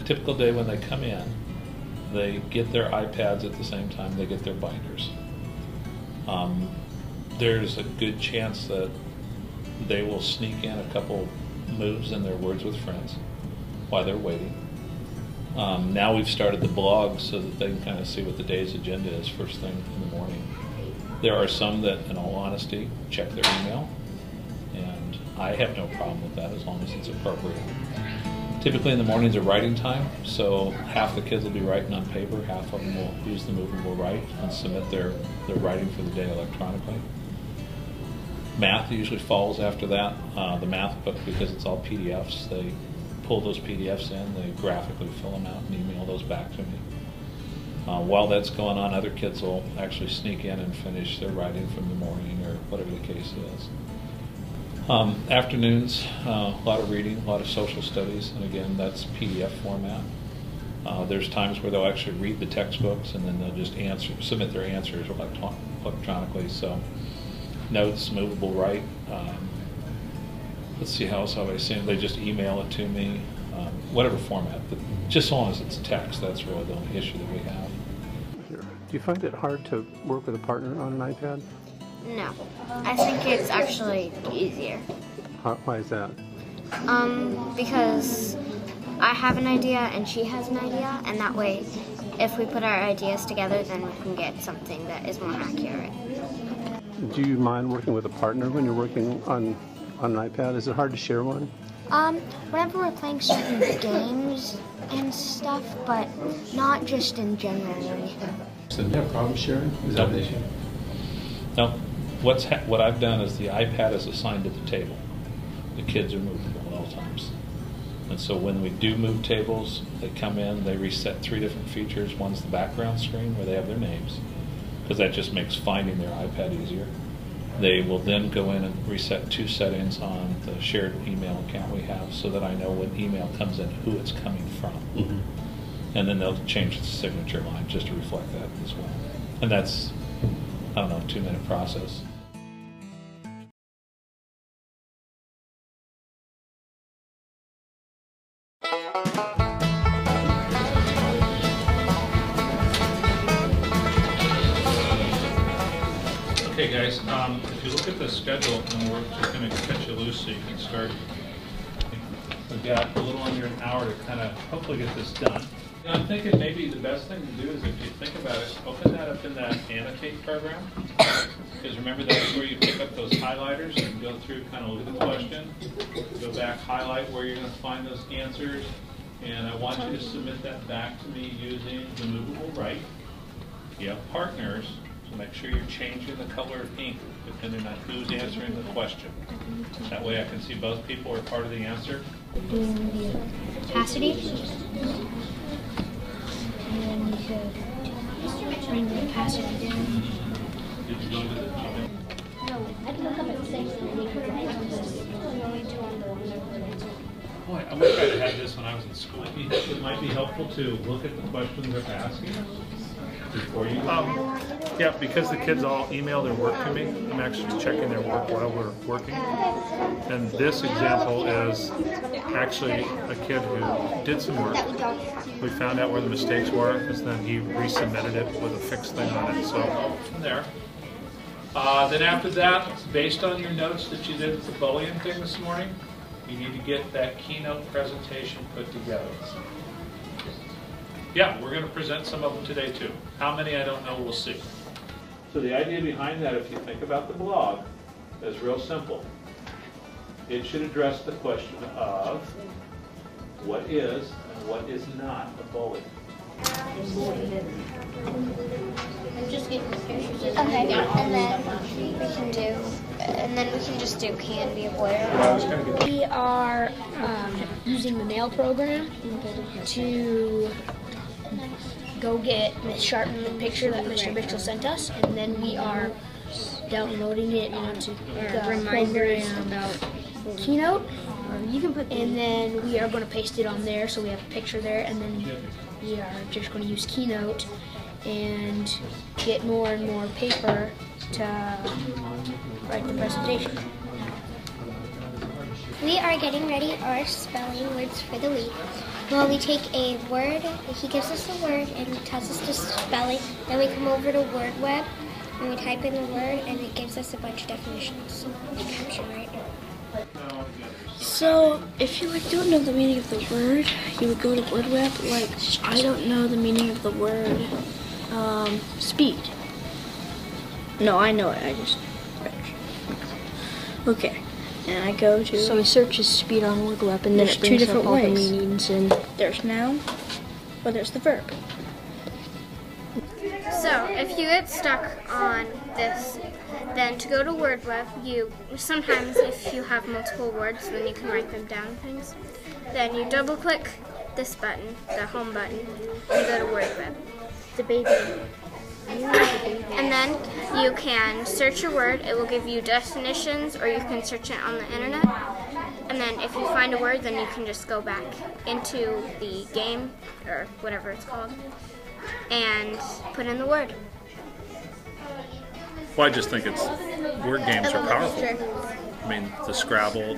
typical day when they come in, they get their iPads at the same time they get their binders. There's a good chance that they will sneak in a couple moves in their Words with Friends while they're waiting. Now we've started the blog so that they can kind of see what the day's agenda is first thing in the morning. There are some that, in all honesty, check their email, and I have no problem with that as long as it's appropriate. Typically in the mornings are writing time, so half the kids will be writing on paper, half of them will use the movable write and submit their writing for the day electronically. Math usually follows after that. The math book, because it's all PDFs, they pull those PDFs in, they graphically fill them out and email those back to me. While that's going on, other kids will actually sneak in and finish their writing from the morning or whatever the case is. Afternoons, a lot of reading, a lot of social studies, and again, that's PDF format. There's times where they'll actually read the textbooks and then they'll just submit their answers electronically. So notes, movable write. Let's see, how else have I seen it? They just email it to me, whatever format. But just as long as it's text, that's really the only issue that we have. Do you find it hard to work with a partner on an iPad? No, I think it's actually easier. Why is that? Because I have an idea and she has an idea, and that way, if we put our ideas together, then we can get something that is more accurate. Do you mind working with a partner when you're working on an iPad? Is it hard to share one? Whenever we're playing certain games and stuff, but not just in general or anything. So do you have problem sharing? Is that an issue? No. What I've done is the iPad is assigned to the table. The kids are movable at all times. And so when we do move tables, they come in, they reset 3 different features. One's the background screen where they have their names, because that just makes finding their iPad easier. They will then go in and reset 2 settings on the shared email account we have so that I know when email comes in who it's coming from. Mm-hmm. And then they'll change the signature line just to reflect that as well. And that's, I don't know, a 2-minute process. Okay guys, if you look at the schedule, and we're just going to cut you loose so you can start. We've got a little under an hour to kind of hopefully get this done. And I'm thinking maybe the best thing to do is, if you think about it, open that up in that annotate program. Because remember, that's where you pick up those highlighters and go through, kind of look at the question, go back, highlight where you're going to find those answers, and I want you to submit that back to me using the movable write. You have partners, so make sure you're changing the color of ink depending on who's answering the question. That way I can see both people are part of the answer. Opacity. And then you could bring the opacity down. Did you go to the email? No, I can look up at 6. Boy, I wish I'd had this when I was in school. It might be helpful to look at the questions they're asking before you. Yeah, because the kids all email their work to me, I'm actually checking their work while we're working. And this example is actually a kid who did some work. We found out where the mistakes were, and then he resubmitted it with a fixed thing on it. So from there. Then after that, based on your notes that you did at the bullying thing this morning, you need to get that keynote presentation put together. Yeah, we're going to present some of them today too. How many, I don't know, we'll see. So the idea behind that, if you think about the blog, is real simple. It should address the question of what is and what is not a bully. Just get the pictures. Okay, and then we can just do can be a boy or girl. We are using the mail program to go get Miss Sharpen the picture that Mr. Mitchell sent us, and then we are downloading it onto the reminders about Keynote. You can put, and then we are going to paste it on there, so we have a picture there, and then we are just going to use Keynote and get more and more paper to write the presentation. We we are getting ready our spelling words for the week. Well, we take a word, he gives us a word and tells us to spell it. Then we come over to Word Web and we type in the word and it gives us a bunch of definitions to capture right now. So, if you don't know the meaning of the word, you would go to Word Web. Like, I don't know the meaning of the word speed. No, I know it. I just okay. And I go to. So I search speed on Word Web, and there's two different ways. The meanings, and there's noun, or there's the verb. So if you get stuck on this, then to go to Word Web, sometimes if you have multiple words, then you can write them down things. Then you double click this button, the home button, and go to Word Web. The baby. And then you can search a word. It will give you definitions, or you can search it on the internet. And then if you find a word, then you can just go back into the game, or whatever it's called, and put in the word. Well, I just think word games are powerful. I mean, the Scrabble,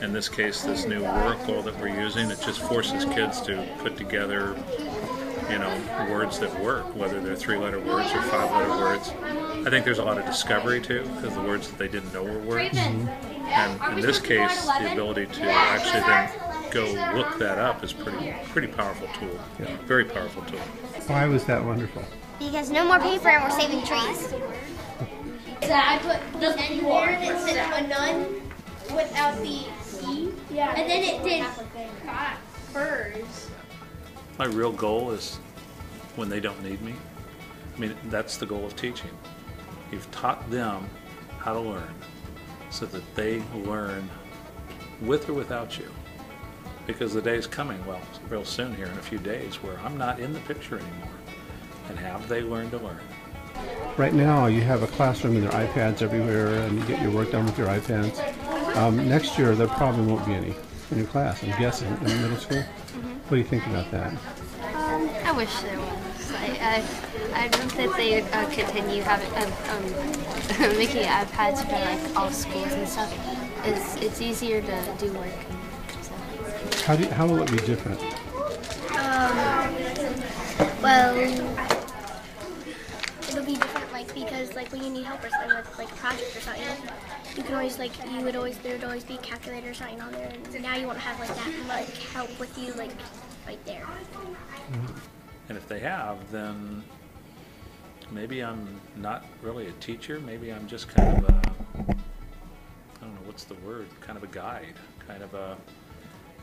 in this case, this new Oracle that we're using, it just forces kids to put together, words that work, whether they're 3-letter words or 5-letter words. I think there's a lot of discovery too, because the words that they didn't know were words. And in this case, the ability to actually then go look that up is pretty powerful tool. Yeah. Very powerful tool. Why was that wonderful? Because no more paper and we're saving trees. So I put the N here instead of a none without the E. Yeah. And then it did furs. My real goal is when they don't need me. I mean, that's the goal of teaching. You've taught them how to learn so that they learn with or without you. Because the day's coming, well, real soon here in a few days, where I'm not in the picture anymore. And have they learned to learn? Right now, you have a classroom and there are iPads everywhere, and you get your work done with your iPads. Next year, there probably won't be any in your class, I'm guessing, in middle school. What do you think about that? I wish there was. I don't think they continue having making iPads for all schools and stuff. It's easier to do work. So. How will it be different? Well, it'll be different, because when you need help or something with a project or something, you can always there would always be a calculator or something on there, and now you won't have that help with you right there. And if they have, then maybe I'm not really a teacher. Maybe I'm just kind of I don't know what's the word, kind of a guide, kind of a,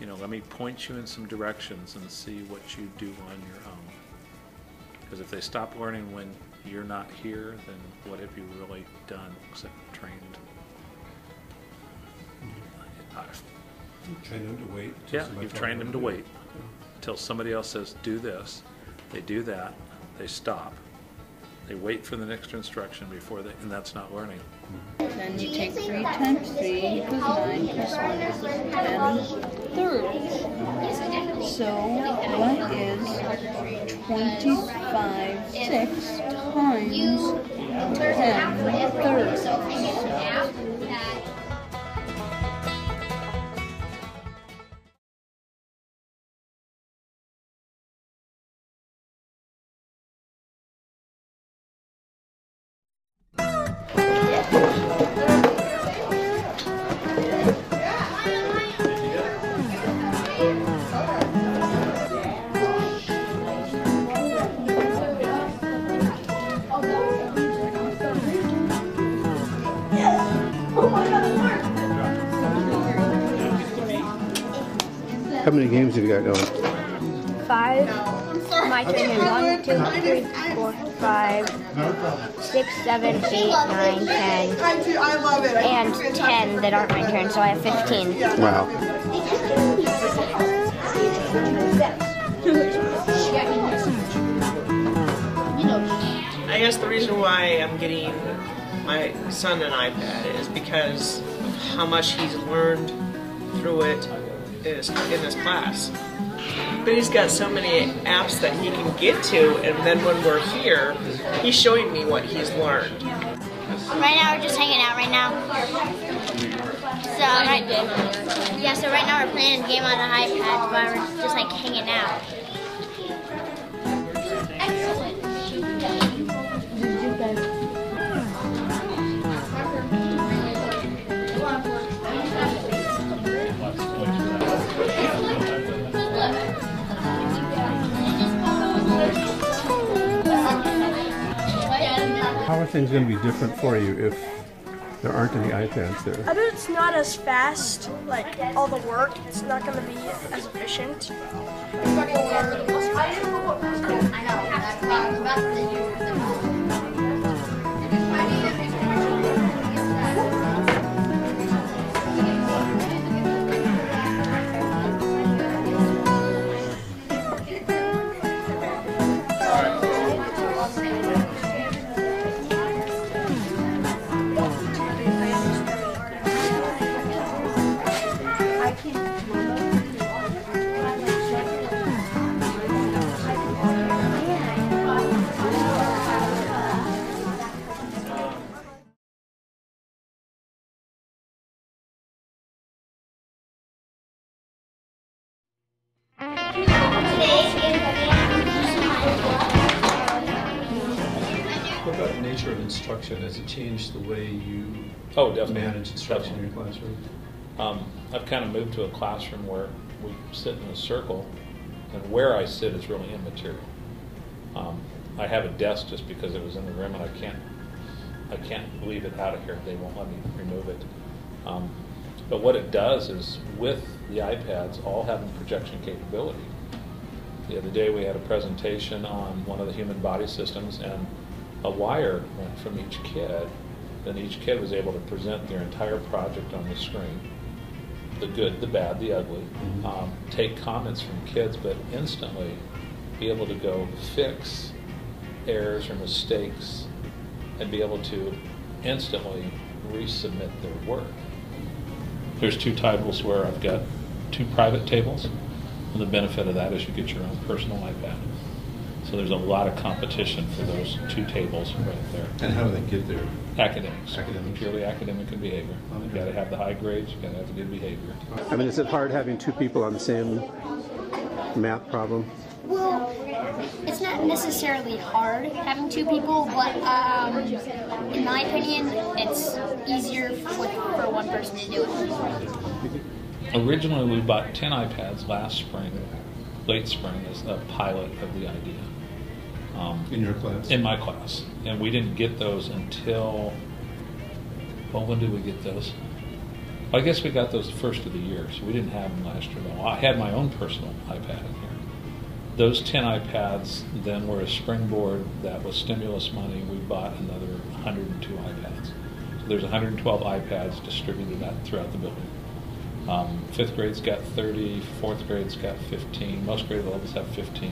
let me point you in some directions and see what you do on your own. Because if they stop learning when you're not here, then what have you really done except trained? You've trained them to wait. Yeah, you've trained them to wait until somebody else says, do this. They do that. They stop. They wait for the next instruction and that's not learning. Then you take 3 times 3 equals 9 plus 1 is 10 thirds. So what is 25 6 times 10 thirds? How many games have you got going? 5. My turn. 1, 2, 3, 4, 5, 6, 7, 8, 9, 10, and 10 that aren't my turn, so I have 15. Wow. I guess the reason why I'm getting my son an iPad is because of how much he's learned through it in this class. But he's got so many apps that he can get to, and then when we're here, he's showing me what he's learned. Right now, we're just hanging out right now. So right now we're playing a game on the iPad while we're just like hanging out. How are things going to be different for you if there aren't any iPads there? I bet it's not as fast, like all the work, it's not going to be as efficient. What about the nature of instruction? Has it changed the way you Definitely. manage instruction in your classroom? I've kind of moved to a classroom where we sit in a circle, and where I sit is really immaterial. I have a desk just because it was in the room, and I can't leave it out of here. They won't let me remove it. But what it does is, with the iPads all having projection capability, the other day we had a presentation on one of the human body systems, and a wire went from each kid. Then each kid was able to present their entire project on the screen, the good, the bad, the ugly, take comments from kids, but instantly be able to go fix errors or mistakes and be able to instantly resubmit their work. There's two tables where I've got two private tables, and the benefit of that is you get your own personal iPad. So there's a lot of competition for those two tables right there. And how do they get there? Academics. Academics. Purely academic and behavior. You've got to have the high grades, you've got to have the good behavior. I mean, is it hard having two people on the same math problem? Well, it's not necessarily hard having two people, but in my opinion, it's easier for one person to do it. Originally, we bought 10 iPads last spring, late spring, as a pilot of the idea. In your class? In my class. And we didn't get those until, well, when did we get those? Well, I guess we got those the first of the year, so we didn't have them last year. Well, I had my own personal iPad in here. Those 10 iPads then were a springboard that was stimulus money. We bought another 102 iPads. So there's 112 iPads distributed throughout the building. Fifth grade's got 30, fourth grade's got 15. Most grade levels have 15.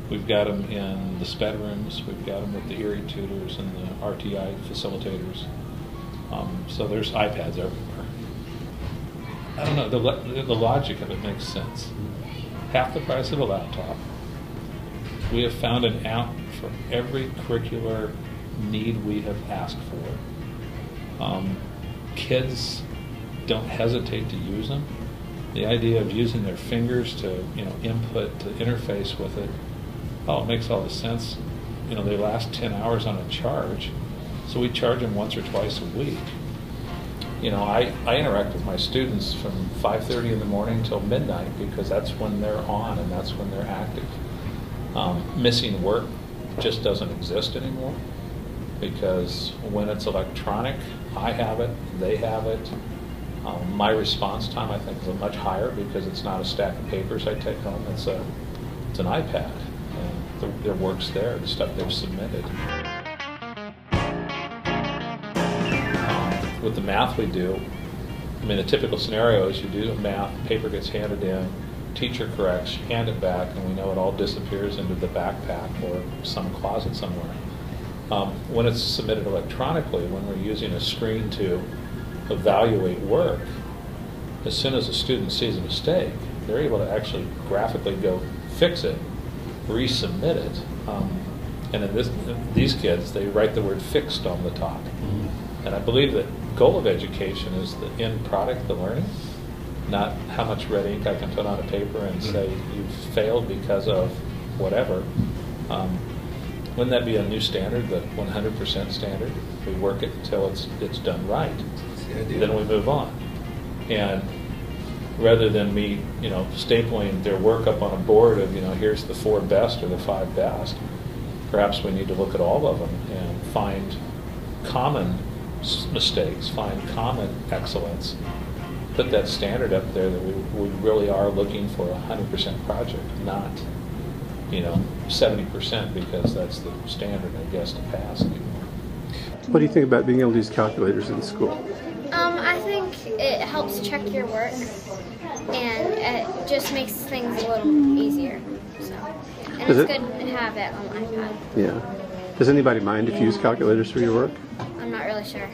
We've got them in the SPED rooms. We've got them with the Erie tutors and the RTI facilitators. So there's iPads everywhere. I don't know, the logic of it makes sense. Half the price of a laptop. We have found an app for every curricular need we have asked for. Kids don't hesitate to use them. The idea of using their fingers to, input, to interface with it, it makes all the sense. They last 10 hours on a charge, so we charge them once or twice a week. I interact with my students from 5:30 in the morning till midnight because that's when they're on and that's when they're active. Missing work just doesn't exist anymore because when it's electronic, I have it, they have it. My response time, I think, is much higher because it's not a stack of papers I take home. It's an iPad. And their work's there, the stuff they've submitted. With the math we do, the typical scenario is you do math, paper gets handed in, teacher corrects, hand it back, and we know it all disappears into the backpack or some closet somewhere. When it's submitted electronically, when we're using a screen to evaluate work, as soon as a student sees a mistake, they're able to actually graphically go fix it, resubmit it, and in these kids, they write the word fixed on the top. And I believe that goal of education is the end product, the learning, not how much red ink I can put on a paper and say you've failed because of whatever. Wouldn't that be a new standard, the 100% standard? We work it until it's done right. Then we move on. And rather than me, stapling their work up on a board of, here's the 4 best or the 5 best, perhaps we need to look at all of them and find common mistakes, find common excellence, put that standard up there that we really are looking for a 100% project, not 70% because that's the standard, I guess, to pass anymore. What do you think about being able to use calculators in school? I think it helps check your work, and it just makes things a little easier. So, and it's good to have it on iPad. Yeah. Does anybody mind if you use calculators for your work? I'm not really sure.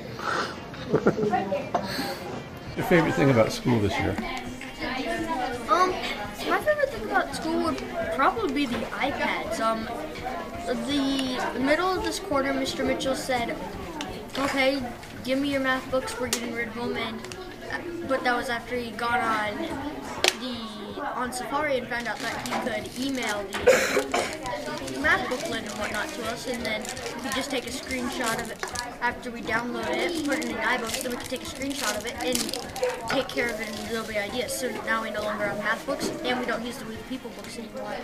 Your favorite thing about school this year? My favorite thing about school would probably be the iPads. The middle of this quarter, Mr. Mitchell said, "Okay, give me your math books. We're getting rid of them." But that was after he got on Safari and found out that he could email the math booklet and whatnot to us, and then we could just take a screenshot of it after we download it, put it in iBooks, then we could take a screenshot of it and take care of it in Adobe Ideas. So now we no longer have math books, and we don't use the We the People books anymore.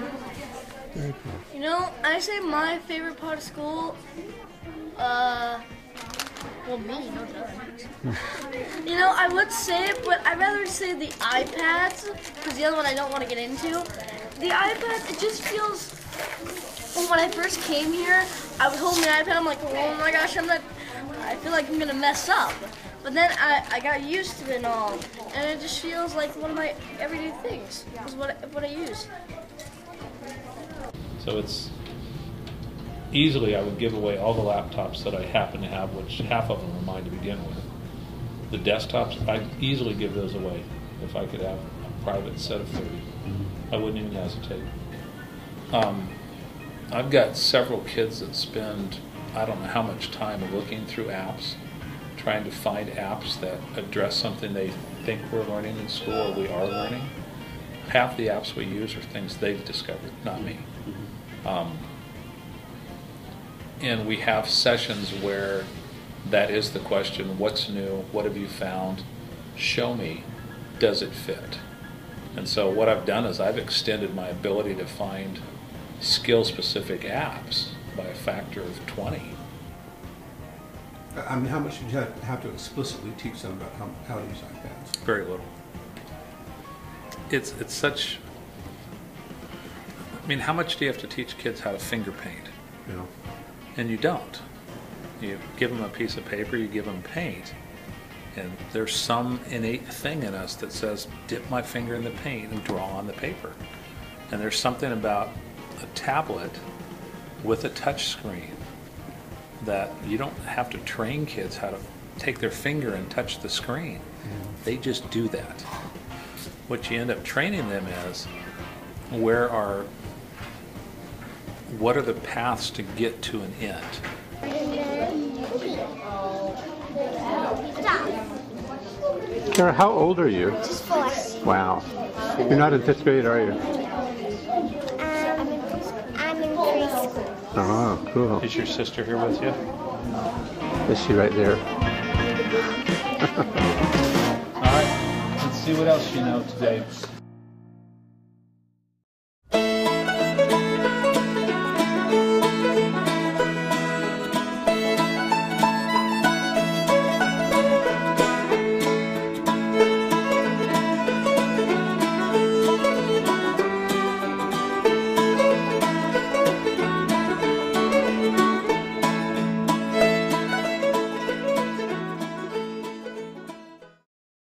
Very cool. I say my favorite part of school, Well, me, no doubt. I would say it, but I'd rather say the iPads, because the other one I don't want to get into. The iPad, it just feels, when I first came here, I was holding the iPad, I'm like, oh my gosh, I feel like I'm going to mess up. But then I got used to it and all, and it just feels like one of my everyday things, is what I use. So it's easily, I would give away all the laptops that I happen to have, which half of them are mine to begin with. The desktops, I'd easily give those away if I could have a private set of 30. I wouldn't even hesitate. I've got several kids that spend, I don't know how much time looking through apps, trying to find apps that address something they think we're learning in school or we are learning. Half the apps we use are things they've discovered, not me. And we have sessions where that is the question, what's new, what have you found, show me, does it fit? And so what I've done is I've extended my ability to find skill-specific apps by a factor of 20. I mean, how much did you have to explicitly teach them about how to use iPads? Very little. It's such, I mean, how much do you have to teach kids how to finger paint? Yeah. And you don't. You give them a piece of paper, you give them paint, and there's some innate thing in us that says, dip my finger in the paint and draw on the paper. And there's something about a tablet with a touch screen that you don't have to train kids how to take their finger and touch the screen. They just do that. What you end up training them is, what are the paths to get to an end? Sarah, how old are you? Just 4. Wow. You're not in 5th grade, are you? I'm in preschool. Oh, cool. Is your sister here with you? Is she right there? All right, let's see what else you know today.